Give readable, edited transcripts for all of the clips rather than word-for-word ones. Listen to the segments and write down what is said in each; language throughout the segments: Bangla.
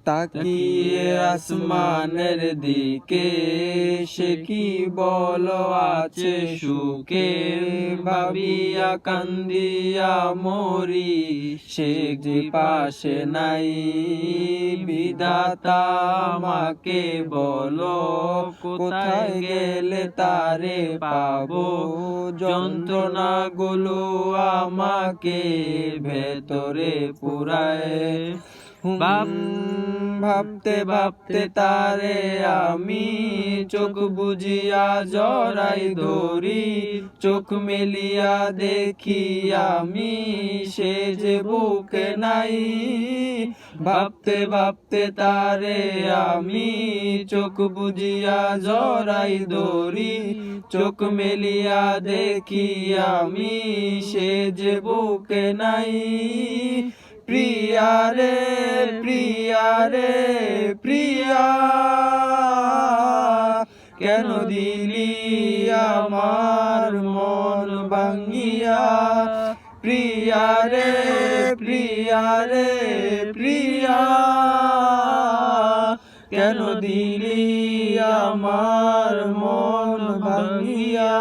তাকিয়ে আসমানের দিকে সে কি বলো আছে সুখে, ভাবিয়া কান্দিয়া মরি সে যে পাশে নাই। বিধাতা আমাকে বলো কোথায় গেলে তারে পাবো, যন্ত্রণাগুলো আমাকে ভেতরে পুরায়। ভাবতে ভাবতে তারে আমি চোখ বুজিয়া জড়াই ধরি, চোখ মেলিয়া দেখি আমি সে যে বুকে নাই। ভাবতে ভাবতে তারে আমি চোখ বুজিয়া জড়াই ধরি, চোখ মেলিয়া দেখি আমি সে যে বুকে নাই। প্রিয়া রে প্রিয়া রে প্রিয়া, কেন দিলি আমার মন ভাঙিয়া। প্রিয়া রে প্রিয়া রে প্রিয়া, কেন দিলি আমার মন ভাঙিয়া।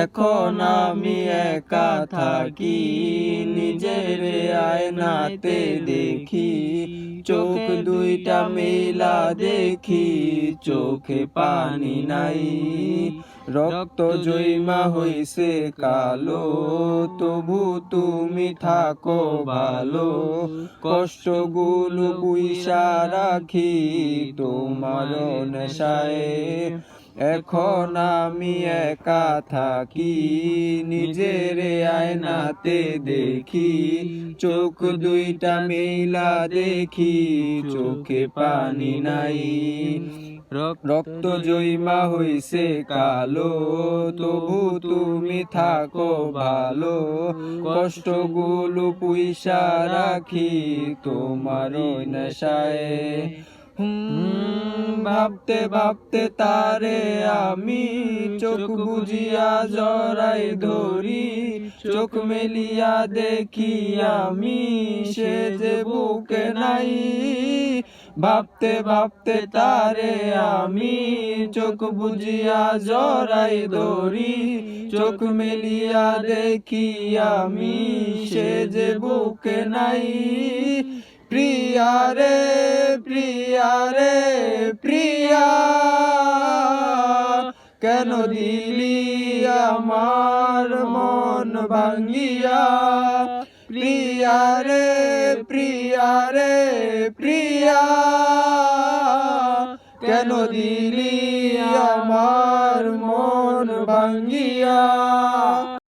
এখন আমি একা থাকি নিজের আয়নাতে দেখি, চোখ দুইটা মেলা দেখি চোখে পানি নাই। রক্ত জৈমা হইছে কালো তবু তুমি থাকো ভালো, কষ্টগুলো পুইসা রাখি তোমার নেশায়। এখন আমি একা থাকি নিজের আয়নাতে দেখি, চোখ দুইটা মেলা দেখি চোখে পানি নাই। রক্ত জৈমা হইছে কালো তবু তুমি থাকো ভালো, কষ্টগুলো পুইসা রাখি তোমার নেশায়। ভাবতে ভাবতে তারে আমি চোখ বুজিয়া জড়াই ধরি, চোখ মেলিয়া দেখি আমি সে যে বুকে নাই। ভাবতে ভাবতে তারে আমি চোখ বুজিয়া জড়াই ধরি, চোখ মেলিয়া দেখি আমি সে যে বুকে নাই। প্রিয়া রে প্রিয়া রে প্রিয়া, কেন দিলি আমার মন ভাঙিয়া। প্রিয়া রে প্রিয়া রে প্রিয়া, কেন দিলি আমার মন ভাঙিয়া।